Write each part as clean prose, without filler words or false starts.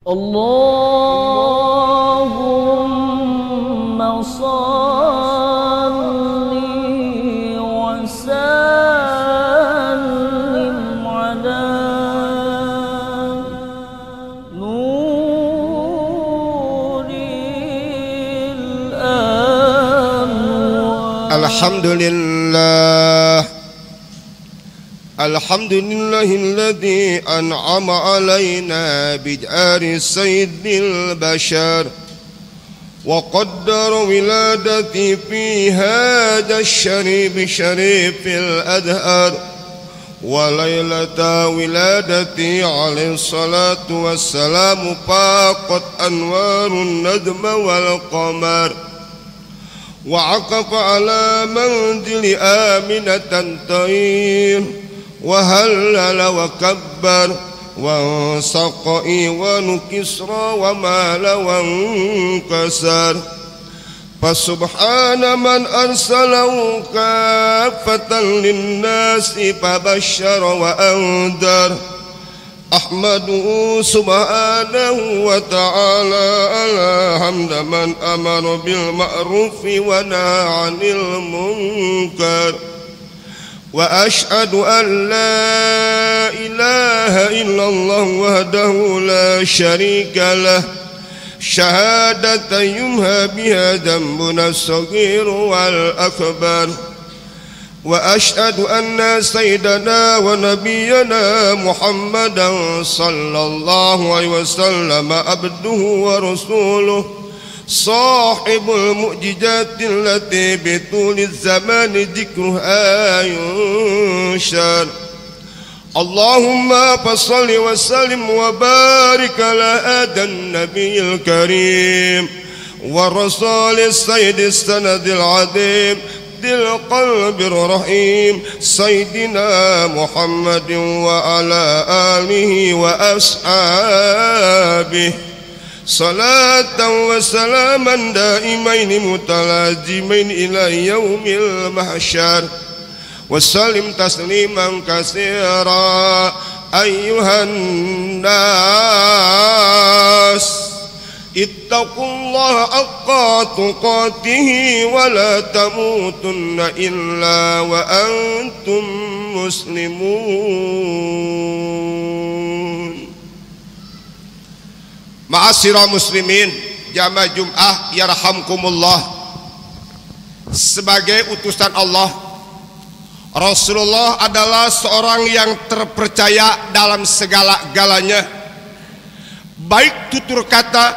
Allahumma salli wa sallim ala nuril anwar. Alhamdulillah, alhamdulillahilladzi an'ama alaina bid'ari sayyidil bashar wa qaddara wiladati fi hadha asy-syarif syarifil adhar wa lailata wiladati alaihi salatu wassalamu faqat anwarun nadma wal qamar wa aqafa ala manzili aminatan tayr وهلل وكبر وانسقي ونكسر ومال وانكسر فسبحان من أرسله كافة للناس فبشر وأنذر أحمده سبحانه وتعالى على حمد من أمر بالمعروف ونهى عن المنكر وأشهد أن لا إله إلا الله وحده لا شريك له شهادة يمحى بها ذنبنا الصغير والأكبر وأشهد أن سيدنا ونبينا محمدا صلى الله عليه وسلم عبده ورسوله صاحب المعجزات التي بطول الزمان ذكرها ينشر اللهم فصل وسلم وبارك على هذا النبي الكريم والرسول السيد السند العظيم ذي القلب الرحيم سيدنا محمد وعلى آله وأصحابه صلاة وسلاما دائمين متلازمين إلى يوم المحشر وسلم تسليما كثيرا أيها الناس اتقوا الله حق تقاته ولا تموتن إلا وأنتم مسلمون. Ma'asyiral muslimin jamaah Jum'ah yarhamkumullah, sebagai utusan Allah, Rasulullah adalah seorang yang terpercaya dalam segala-galanya, baik tutur kata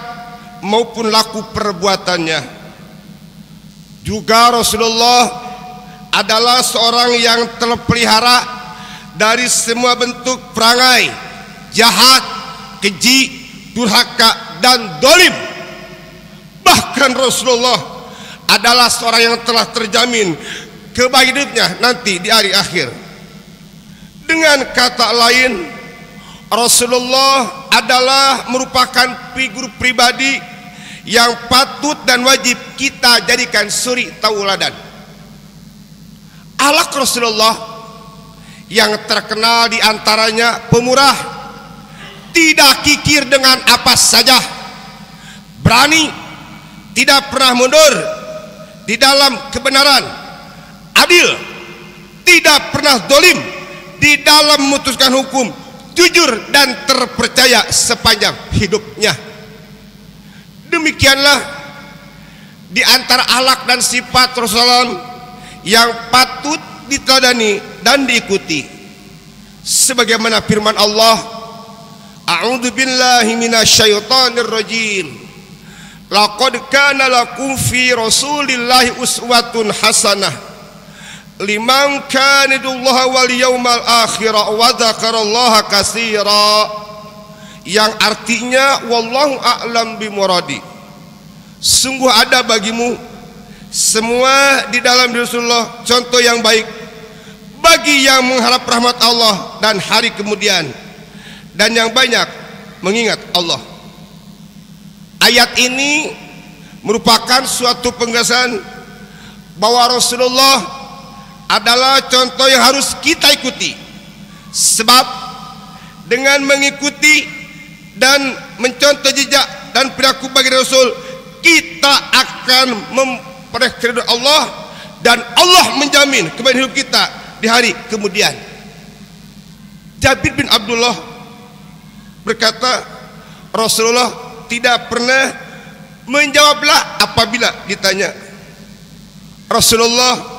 maupun laku perbuatannya. Juga Rasulullah adalah seorang yang terpelihara dari semua bentuk perangai jahat, keji, durhaka dan dolim. Bahkan Rasulullah adalah seorang yang telah terjamin kebaikan hidupnya nanti di hari akhir. Dengan kata lain, Rasulullah adalah merupakan figur pribadi yang patut dan wajib kita jadikan suri tauladan. Akhlak Rasulullah yang terkenal diantaranya pemurah, tidak kikir dengan apa saja, berani, tidak pernah mundur di dalam kebenaran, adil, tidak pernah dolim di dalam memutuskan hukum, jujur dan terpercaya sepanjang hidupnya. Demikianlah di antara akhlak dan sifat Rasulullah yang patut diteladani dan diikuti, sebagaimana firman Allah, A'udzu billahi minasyaitonir rajim. Laqad kana lakum fi Rasulillahi uswatun hasanah liman kana yarjullaha wal yawmal akhir wa dzakarallaha katsira. Yang artinya wallahu a'lam bimuradi. Sungguh ada bagimu semua di dalam diri Rasulullah contoh yang baik bagi yang mengharap rahmat Allah dan hari kemudian, dan yang banyak mengingat Allah. Ayat ini merupakan suatu penegasan bahwa Rasulullah adalah contoh yang harus kita ikuti. Sebab dengan mengikuti dan mencontoh jejak dan perilaku bagi Rasul, kita akan memperoleh keridhaan Allah dan Allah menjamin kebaikan hidup kita di hari kemudian. Jabir bin Abdullah berkata, Rasulullah tidak pernah menjawablah apabila ditanya. Rasulullah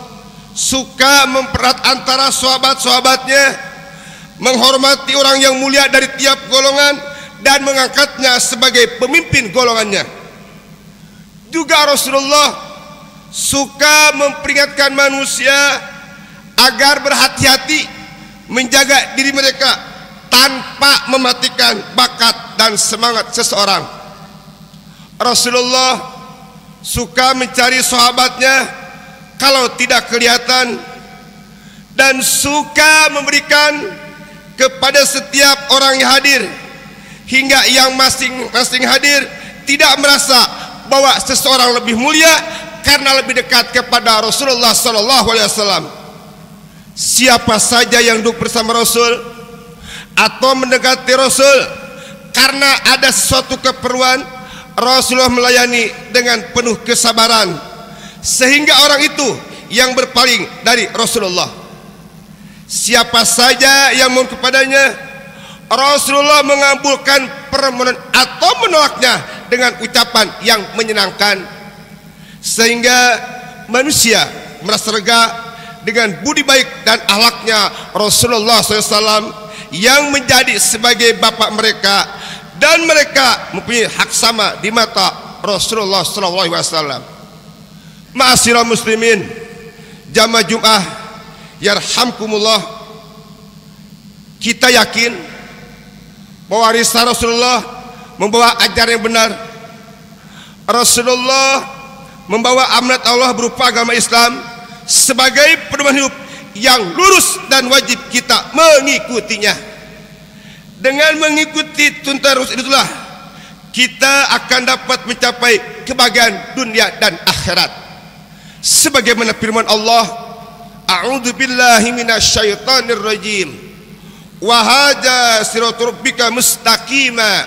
suka mempererat antara sahabat-sahabatnya, menghormati orang yang mulia dari tiap golongan dan mengangkatnya sebagai pemimpin golongannya. Juga Rasulullah suka memperingatkan manusia agar berhati-hati menjaga diri mereka tanpa mematikan bakat dan semangat seseorang. Rasulullah suka mencari sahabatnya kalau tidak kelihatan dan suka memberikan kepada setiap orang yang hadir, hingga yang masing-masing hadir tidak merasa bahwa seseorang lebih mulia karena lebih dekat kepada Rasulullah SAW. Siapa saja yang duduk bersama Rasul atau mendekati Rasul karena ada sesuatu keperluan, Rasulullah melayani dengan penuh kesabaran, sehingga orang itu yang berpaling dari Rasulullah. Siapa saja yang mohon kepadanya, Rasulullah mengabulkan permohonan atau menolaknya dengan ucapan yang menyenangkan, sehingga manusia merasa lega dengan budi baik dan akhlaknya Rasulullah SAW yang menjadi sebagai bapak mereka, dan mereka mempunyai hak sama di mata Rasulullah SAW. Ma'asyiral muslimin, jamaah Jumat yarhamkumullah, kita yakin bahwa risalah Rasulullah membawa ajaran yang benar. Rasulullah membawa amanat Allah berupa agama Islam sebagai pedoman hidup yang lurus dan wajib kita mengikutinya. Dengan mengikuti tuntunan Rasul itulah kita akan dapat mencapai kebahagiaan dunia dan akhirat. Sebagaimana firman Allah, A'udzu billahi minasyaitonir rajim. Wa hadza siratul rabbika mustaqima.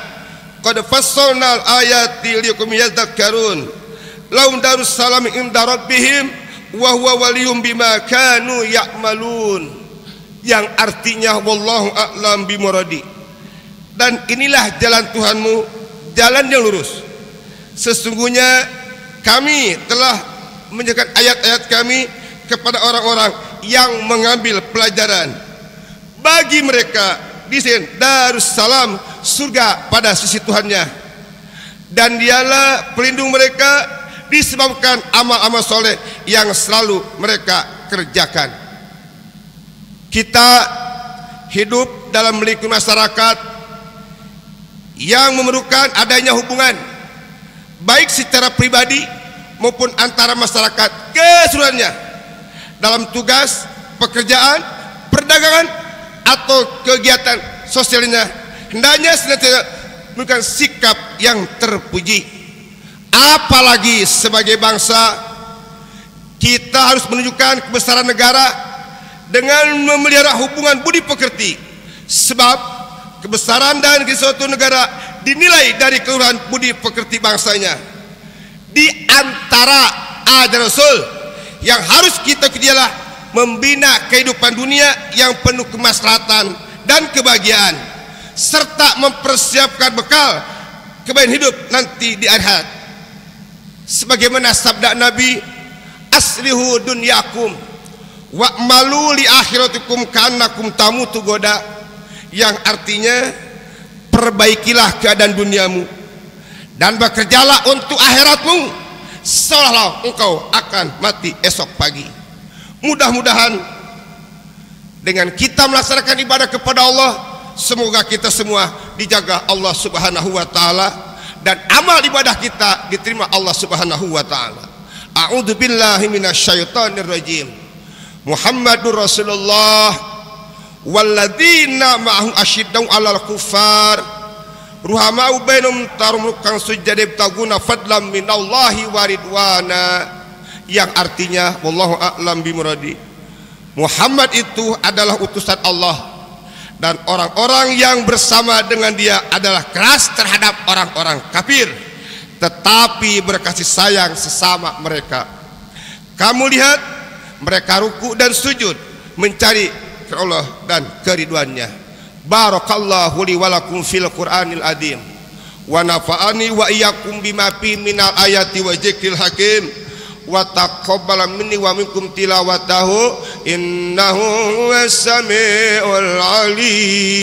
Qad fassalnal ayati liqaumin yadhakkarun. Lahum darus salam inda rabbihim wa huwa waliyum bima kanu ya'malun. Yang artinya wallahu a'lam bimuradi. Dan inilah jalan Tuhanmu, jalan yang lurus. Sesungguhnya kami telah menjelaskan ayat-ayat kami kepada orang-orang yang mengambil pelajaran. Bagi mereka di sini Darussalam, surga pada sisi Tuhannya, dan dialah pelindung mereka disebabkan amal-amal soleh yang selalu mereka kerjakan. Kita hidup dalam lingkungan masyarakat yang memerlukan adanya hubungan baik secara pribadi maupun antara masyarakat keseluruhannya dalam tugas, pekerjaan, perdagangan atau kegiatan sosialnya. Hendaknya senantiasa menunjukkan sikap yang terpuji. Apalagi sebagai bangsa, kita harus menunjukkan kebesaran negara dengan memelihara hubungan budi pekerti, sebab kebesaran dan suatu negara dinilai dari keluhuran budi pekerti bangsanya. Di antara ajaran Rasul yang harus kita ikuti ialah membina kehidupan dunia yang penuh kemaslahatan dan kebahagiaan, serta mempersiapkan bekal kebaikan hidup nanti di akhirat. Sebagaimana sabda Nabi, aslihu dunyakum wa'malu li akhiratikum ka'annakum tamutu goda, yang artinya perbaikilah keadaan duniamu dan bekerjalah untuk akhiratmu seolah-olah engkau akan mati esok pagi. Mudah-mudahan dengan kita melaksanakan ibadah kepada Allah, semoga kita semua dijaga Allah Subhanahu wa taala dan amal ibadah kita diterima Allah Subhanahu wa taala. A'udzu billahi minasyaitonir rajim. Muhammadur Rasulullah walladzina ma'ahu asyiddau 'alal kuffar ruhamau bainum tarumukang sujud taguna fadlam minallahi wa ridwana, yang artinya wallahu a'lam bimuradi. Muhammad itu adalah utusan Allah dan orang-orang yang bersama dengan dia adalah keras terhadap orang-orang kafir, tetapi berkasih sayang sesama mereka. Kamu lihat mereka ruku dan sujud mencari Allah dan keriduannya. Barakallahu li wa lakum fil Qur'anil azim wa nafa'ani wa iyyakum bima fi minal ayati wa dzikril hakim wa taqabbala minni wa minkum tilawatahu innahu was-sami'ul 'alim.